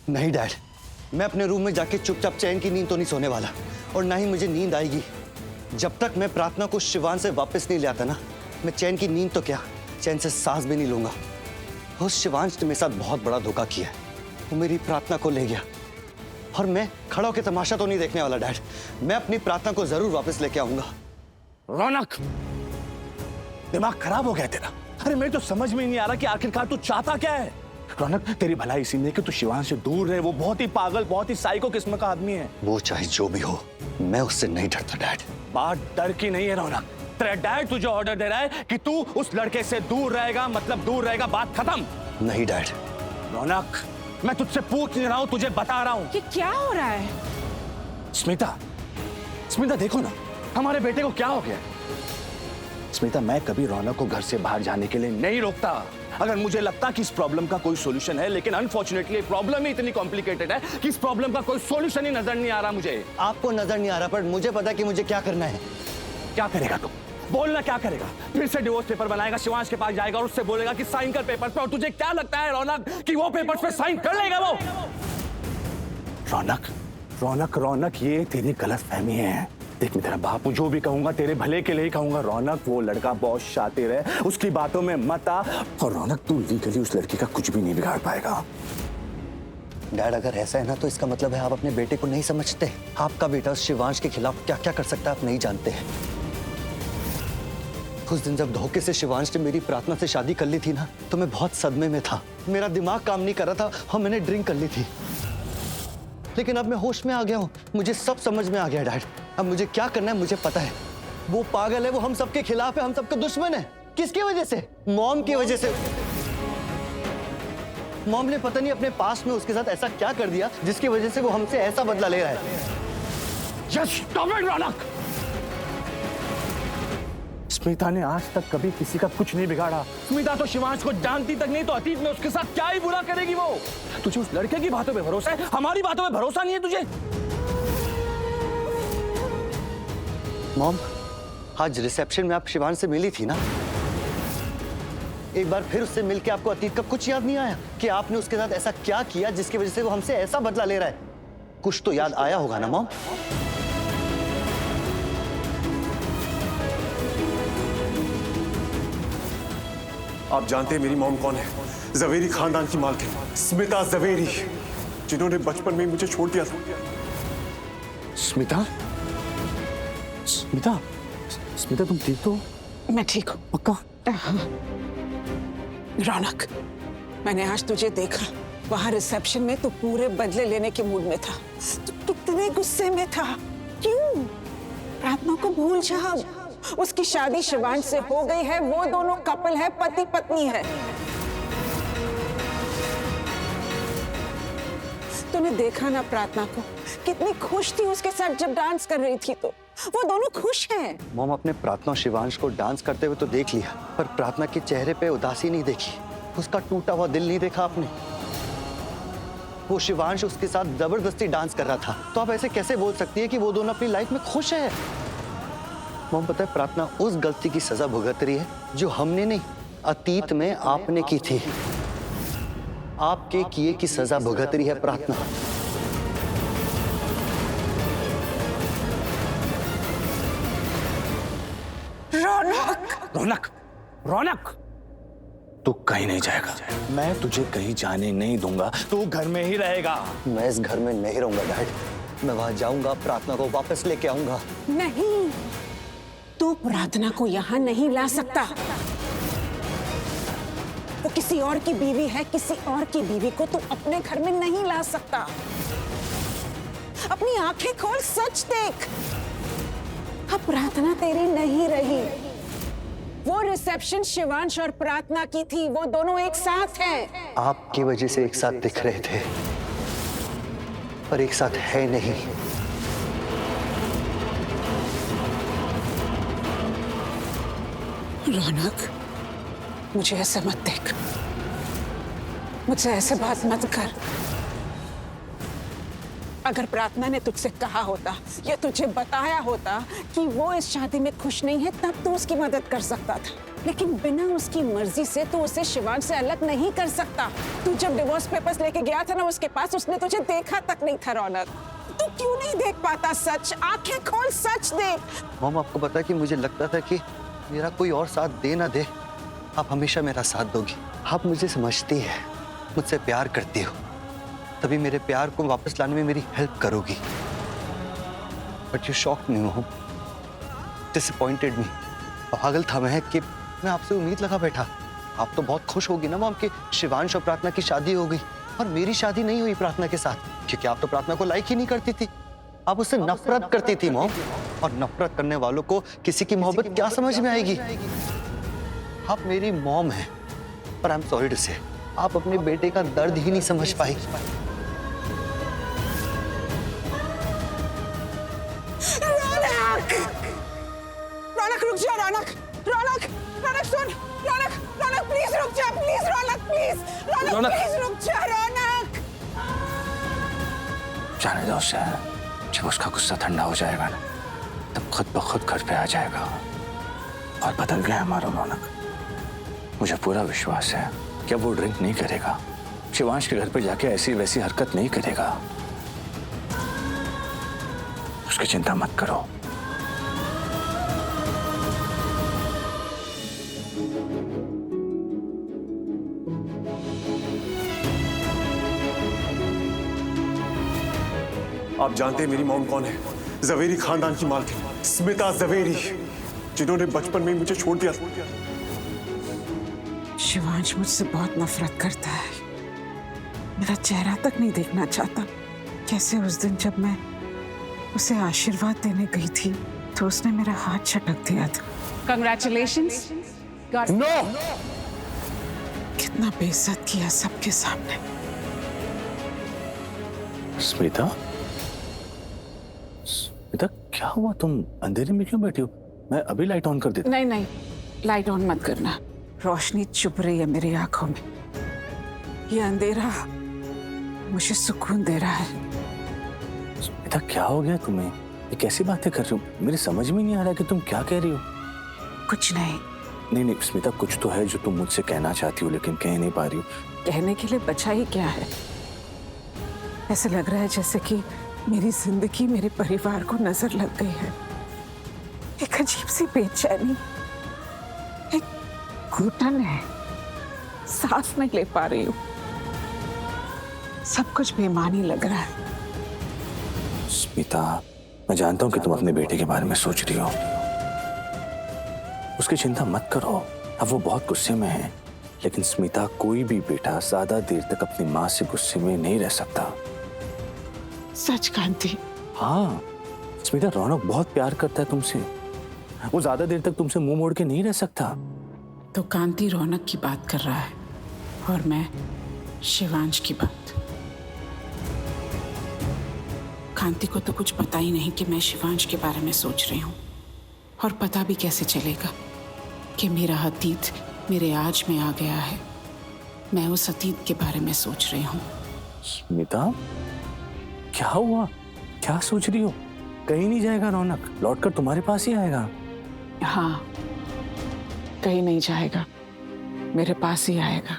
नहीं डैड, मैं अपने रूम में जाके चुपचाप चैन की नींद तो नहीं सोने वाला, और ना ही मुझे नींद आएगी जब तक मैं प्रार्थना को शिवान से वापस नहीं ले आता ना। मैं चैन की नींद तो क्या, चैन से सांस भी नहीं लूंगा। उस शिवांश ने मेरे साथ बहुत बड़ा धोखा किया है। वो मेरी प्रार्थना को ले गया और मैं खड़ा होकर तमाशा तो नहीं देखने वाला डैड। मैं अपनी प्रार्थना को जरूर वापस लेके आऊंगा। रौनक, दिमाग खराब हो गया तेरा। अरे मेरे तो समझ में ही नहीं आ रहा कि आखिरकार तू चाहता क्या है। रौनक, तेरी भलाई इसी में कि तू शिवांश से दूर रहे। वो बहुत ही पागल, बहुत ही साइको किस्म का आदमी है। वो चाहे जो भी हो, मैं उससे नहीं डरता डैड। बात डर की नहीं है रौनक। तेरा डैड तुझे ऑर्डर दे रहा है कि तू उस लड़के से दूर रहेगा, मतलब दूर रहेगा, बात खत्म। नहीं डैड। रौनक, मैं तुझसे पूछ नहीं रहा हूं, तुझे बता रहा हूं। ये क्या हो रहा है? स्मिता, स्मिता देखो ना, हमारे बेटे को क्या हो गया। स्मिता, मैं कभी रौनक को घर से बाहर जाने के लिए नहीं रोकता अगर मुझे लगता कि इस प्रॉब्लम का कोई सॉल्यूशन है, लेकिन अनफॉर्चुनेटली प्रॉब्लम ही इतनी कॉम्प्लिकेटेड है कि इस प्रॉब्लम का कोई सॉल्यूशन ही नजर नहीं आ रहा मुझे। आपको नजर नहीं आ रहा, पर मुझे पता है कि मुझे क्या करना है। क्या करेगा तू? बोलना, क्या करेगा? फिर से डिवोर्स पेपर बनाएगा, शिवांश के पास जाएगा और उससे बोलेगा कि साइन कर पेपर पे, और तुझे क्या लगता है रौनक कि वो पेपर्स पे साइन कर लेगा वो? रौनक, रौनक, रौनक, ये तेरी गलतफहमी है। देख, मैं तेरा बाप हूं, जो भी कहूंगा तेरे भले के लिए ही कहूंगा। रौनक, वो लड़का बहुत शातिर है, उसकी बातों में मत आ। और रौनक, तू लीगली उस लड़की का कुछ भी नहीं बिगाड़ पाएगा। डैड, अगर ऐसा है ना तो इसका मतलब है आप अपने बेटे को नहीं समझते। आपका बेटा उस शिवांश के खिलाफ क्या क्या कर सकता है आप नहीं जानते हैं। उस दिन जब धोखे से शिवांश ने मेरी प्रार्थना से शादी कर ली थी ना, तो मैं बहुत सदमे में था। मेरा दिमाग काम नहीं कर रहा था और मैंने ड्रिंक कर ली थी। लेकिन अब मैं होश में आ गया हूँ, मुझे सब समझ में आ गया डैड। अब मुझे क्या करना है मुझे पता है। वो पागल है, वो हम सबके खिलाफ है, हम सबके दुश्मन है। किसकी वजह से? मॉम की वजह से। मॉम ने पता नहीं अपने पास में उसके साथ ऐसा क्या कर दिया जिसकी वजह से वो हमसे ऐसा बदला ले रहा है। Just stop it, रौनक। स्मिता ने आज तक कभी किसी का कुछ नहीं बिगाड़ा। स्मिता तो शिवांश को जानती तक नहीं, तो अतीत में उसके साथ क्या ही बुरा करेगी वो। तुझे उस लड़के की बातों पे भरोसा है, हमारी बातों पे भरोसा नहीं है तुझे। मॉम, आज रिसेप्शन में आप शिवांश से मिली थी ना? एक बार फिर उससे मिलके आपको अतीत का कुछ याद नहीं आया कि आपने उसके साथ ऐसा क्या किया जिसकी वजह से वो हमसे ऐसा बदला ले रहा है? कुछ तो याद आया होगा ना मॉम? आप जानते हैं मेरी मॉम कौन है? जवेरी खानदान की मालकिन स्मिता जवेरी, जिन्होंने बचपन में मुझे छोड़ दिया था। स्मिता, स्मिता, स्मिता, तुम ठीक तो? मैं ठीक हूँ। पक्का? रौनक, मैंने आज तुझे देखा वहां रिसेप्शन में, तू पूरे बदले लेने के मूड में था। तू कितने गुस्से में था। क्यों? प्रार्थना को भूल जा। उसकी शादी शिवांश से हो गई है, वो दोनों कपल है, पति पत्नी है। तूने देखा ना प्रार्थना को, कितनी खुश थी उसके साथ जब डांस कर रही थी। तो वो दोनों खुश हैं। मॉम, अपने प्रार्थना और शिवांश को डांस करते हुए तो देख लिया, पर प्रार्थना के चेहरे पे उदासी नहीं देखी, उसका टूटा हुआ दिल नहीं देखा आपने। वो शिवांश उसके साथ जबरदस्ती डांस कर रहा था, तो आप ऐसे कैसे बोल सकती है कि वो दोनों अपनी लाइफ में खुश है? मॉम, पता है प्रार्थना उस गलती की सजा भुगत रही है जो हमने नहीं, अतीत में आपने की थी। आपके किए की सजा भुगत रही है प्रार्थना। रौनक, रौनक, रौनक, तू कहीं नहीं जाएगा। मैं तुझे कहीं जाने नहीं दूंगा, तू घर में ही रहेगा। मैं इस घर में नहीं रहूंगा डैड। मैं वहां जाऊंगा, प्रार्थना को वापस लेके आऊंगा। नहीं, तू प्रार्थना को यहाँ नहीं ला सकता। वो किसी और की बीवी है, किसी और की बीवी को तू अपने घर में नहीं ला सकता। अपनी आंखें खोल, सच देख। अब प्रार्थना तेरी नहीं रही। वो रिसेप्शन शिवांश और प्रार्थना की थी, वो दोनों एक साथ हैं। आपकी वजह से एक साथ दिख रहे थे, पर एक साथ है नहीं। रौनक, मुझे ऐसे मत देख, मुझसे ऐसे बात मत कर। अगर प्रार्थना ने तुझसे कहा होता या तुझे बताया होता कि वो इस शादी में खुश नहीं है, तब तू उसकी मदद कर सकता था। लेकिन बिना उसकी मर्जी से तो उसे शिवांश से अलग नहीं कर सकता। तू जब डिवोर्स पेपर्स लेके गया था ना उसके पास, उसने तुझे देखा तक नहीं था रौनक। तू क्यों नहीं देख पाता सच? आंखें खोल, सच देख। मॉम, आपको पता है कि मुझे लगता था कि मेरा कोई और साथ दे ना दे, आप हमेशा मेरा साथ दोगी। आप मुझे समझती है, मुझसे प्यार करती हो, तभी मेरे प्यार को वापस लाने में मेरी हेल्प करोगी। But you shocked me mom, disappointed मी। पागल था मैं कि मैं आपसे उम्मीद लगा बैठा। आप तो बहुत खुश होगी ना मॉम कि शिवांश और प्रार्थना की शादी हो गई, और मेरी शादी नहीं हुई प्रार्थना के साथ, क्योंकि आप तो प्रार्थना को लाइक ही नहीं करती थी। आप उससे नफरत करती थी मॉम, और नफरत करने वालों को किसी की मोहब्बत क्या समझ में आएगी। आप मेरी मॉम हैं, पर आई एम सॉरी टू से आप अपने बेटे का दर्द ही नहीं समझ पाई। रौनक रुक जा, रौनक, रौनक, रौनक सुन, रौनक, रौनक प्लीज रुक जा, please Raunak, please Raunak, please रुक जा रौनक। जाने दो उसे, जब उसका गुस्सा ठंडा हो जाएगा ना, तब खुद ब खुद घर पे आ जाएगा। और बदल गया हमारा रौनक। मुझे पूरा विश्वास है कि अब वो ड्रिंक नहीं करेगा, शिवांश के घर पे जाके ऐसी वैसी हरकत नहीं करेगा। उसकी चिंता मत करो। आप जानते हैं मेरी मॉम कौन है? जवेरी खानदान की मालकिन स्मिता जवेरी, जिन्होंने बचपन में ही मुझे छोड़ दिया। शिवांश मुझसे बहुत नफरत करता है, मेरा चेहरा तक नहीं देखना चाहता। कैसे उस दिन जब मैं उसे आशीर्वाद देने गई थी तो उसने मेरा हाथ झटक दिया था। Congratulations. नो! कितना बेइज्जत किया सबके सामने। स्मिता, स्मिता क्या हुआ? तुम अंधेरे में क्यों बैठी हो? मैं अभी लाइट ऑन कर देता। नहीं नहीं, लाइट ऑन मत करना। रोशनी चुभ रही है मेरी आंखों में। ये अंधेरा मुझे सुकून दे रहा है। स्मिता क्या हो गया तुम्हें? ये कैसी बातें कर रही हो? मेरी समझ में नहीं आ रहा कि तुम क्या कह रही हो। कुछ नहीं। नहीं नहीं स्मिता, कुछ तो है जो तुम मुझसे कहना चाहती हो लेकिन कह नहीं पा रही हो। कहने के लिए बचा ही क्या है? ऐसे लग रहा है जैसे कि मेरी जिंदगी मेरे परिवार को नजर लग गई है। एक अजीब सी बेचैनी, एक घुटन है, सांस नहीं ले पा रही हूँ। सब कुछ बेमानी लग रहा है। स्मिता, मैं जानता हूं कि तुम अपने बेटे के बारे में सोच रही हो। उसकी चिंता मत करो, अब वो बहुत गुस्से में है। लेकिन स्मिता, कोई भी बेटा ज्यादा देर तक अपनी माँ से गुस्से में नहीं रह सकता। सच कांति? हाँ स्मिता, रौनक बहुत प्यार करता है तुमसे। वो ज्यादा देर तक तुमसे मुंह मोड़ के नहीं रह सकता। तो कांति रौनक की बात कर रहा है और मैं शिवांश की बात। कांति को तो कुछ पता ही नहीं कि मैं शिवांश के बारे में सोच रही हूँ। और पता भी कैसे चलेगा कि मेरा अतीत मेरे आज में आ गया है। मैं उस अतीत के बारे में सोच रही हूँ। स्मिता, क्या हुआ? क्या सोच रही हो? कहीं नहीं जाएगा रौनक, लौटकर तुम्हारे पास ही आएगा। हाँ, कहीं नहीं जाएगा, मेरे पास ही आएगा।